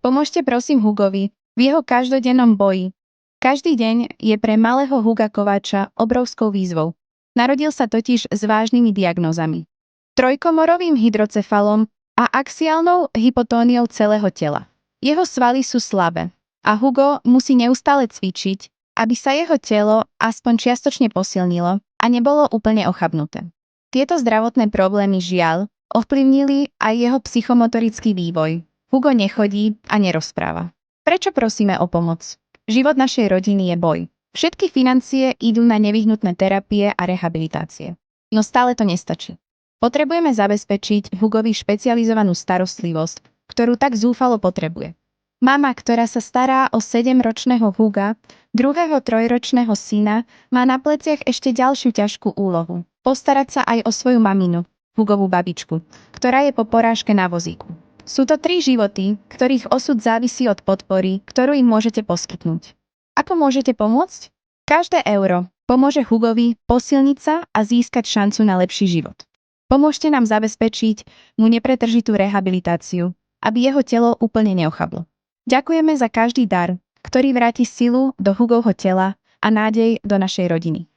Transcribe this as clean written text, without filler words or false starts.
Pomôžte prosím Hugovi v jeho každodennom boji. Každý deň je pre malého Huga Kováča obrovskou výzvou. Narodil sa totiž s vážnymi diagnózami. Trojkomorovým hydrocefalom a axiálnou hypotóniou celého tela. Jeho svaly sú slabé a Hugo musí neustále cvičiť, aby sa jeho telo aspoň čiastočne posilnilo a nebolo úplne ochabnuté. Tieto zdravotné problémy žiaľ ovplyvnili aj jeho psychomotorický vývoj. Hugo nechodí a nerozpráva. Prečo prosíme o pomoc? Život našej rodiny je boj. Všetky financie idú na nevyhnutné terapie a rehabilitácie. No stále to nestačí. Potrebujeme zabezpečiť Hugovi špecializovanú starostlivosť, ktorú tak zúfalo potrebuje. Mama, ktorá sa stará o 7-ročného Huga, druhého 3-ročného syna, má na pleciach ešte ďalšiu ťažkú úlohu. Postarať sa aj o svoju maminu, Hugovú babičku, ktorá je po porážke na vozíku. Sú to 3 životy, ktorých osud závisí od podpory, ktorú im môžete poskytnúť. Ako môžete pomôcť? Každé euro pomôže Hugovi posilniť sa a získať šancu na lepší život. Pomôžte nám zabezpečiť mu nepretržitú rehabilitáciu, aby jeho telo úplne neochablo. Ďakujeme za každý dar, ktorý vráti silu do Hugovho tela a nádej do našej rodiny.